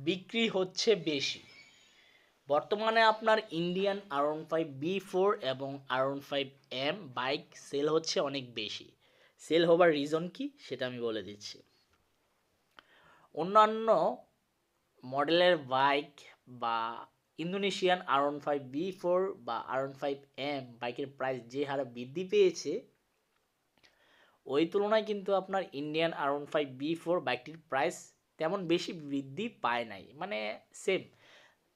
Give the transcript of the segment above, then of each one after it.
বিক্রি হচ্ছে বেশি। বর্তমানে আপনার ইন্ডিয়ান R15B4 এবং R15M বাইক সেল হচ্ছে অনেক বেশি। সেল হবার রিজন কি সেটা আমি বলে দিচ্ছি। অন্যান্য মডেলের বাইক বা ইন্দোনেশিয়ান R15B4 বা R15M বাইকের প্রাইস যে হারে বৃদ্ধি পেয়েছে, ওই তুলনায় কিন্তু আপনার ইন্ডিয়ান R15B4 বাইকটির প্রাইস তেমন বেশি বৃদ্ধি পায় নাই, মানে সেম।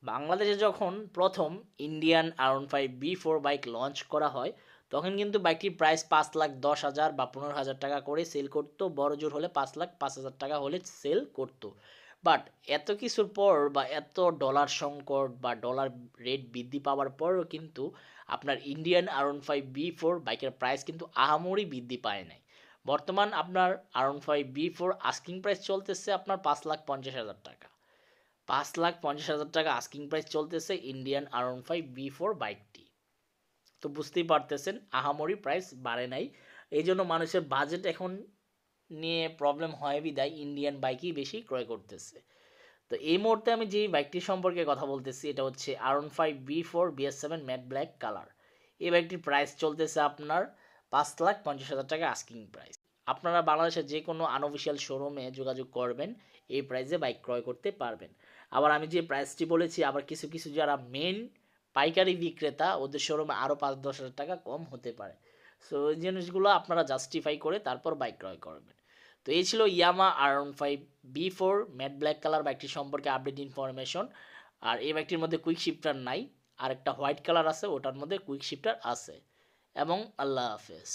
বাংলাদেশে যখন প্রথম ইন্ডিয়ান R15B4 বাইক লঞ্চ করা হয়, তখন কিন্তু বাইকটির প্রাইস 5,10,000 বা 15,000 টাকা করে সেল করতো, বড় জোর হলে 5,05,000 টাকা হলে সেল করতো। বাট এত কিছুর পর বা এত ডলার সংকট বা ডলার রেট বৃদ্ধি পাওয়ার পরও কিন্তু আপনার ইন্ডিয়ান R15B4 বাইকের প্রাইস কিন্তু আহামরি বৃদ্ধি পায় নাই। বর্তমান আপনার R15B4 আস্কিং প্রাইস চলতেছে আপনার 5,50,000 টাকা। 5,50,000 টাকা আস্কিং প্রাইস চলতেছে ইন্ডিয়ান R15B4 বাইকটি। তো বুঝতেই পারতেছেন আহামরি প্রাইস বাড়ে নাই। এই জন্য মানুষের বাজেট এখন নিয়ে প্রবলেম হয় বিদায় ইন্ডিয়ান বাইকই বেশি ক্রয় করতেছে। তো এই মুহূর্তে আমি যেই বাইকটি সম্পর্কে কথা বলতেছি এটা হচ্ছে R15B4 BS7 matte black colour. এই বাইকটির প্রাইস চলতেছে আপনার 5,50,000 টাকা আস্কিং প্রাইস। আপনারা বাংলাদেশের যে কোনো আনঅফিসিয়াল শোরুমে যোগাযোগ করবেন, এই প্রাইসে বাইক ক্রয় করতে পারবেন। আবার আমি যে প্রাইসটি বলেছি, আবার কিছু কিছু যারা মেন পাইকারি বিক্রেতা ওদের শোরুমে আরও 5-10,000 টাকা কম হতে পারে। সো ওই জিনিসগুলো আপনারা জাস্টিফাই করে তারপর বাইক ক্রয় করবেন। তো এই ছিল ইয়ামা R15B4 ম্যাট ব্ল্যাক কালার বাইকটি সম্পর্কে আপডেট ইনফরমেশন। আর এই বাইকটির মধ্যে কুইক শিফটার নাই, আর একটা হোয়াইট কালার আছে, ওটার মধ্যে কুইক শিফটার আছে। এবং আল্লাহ হাফেজ।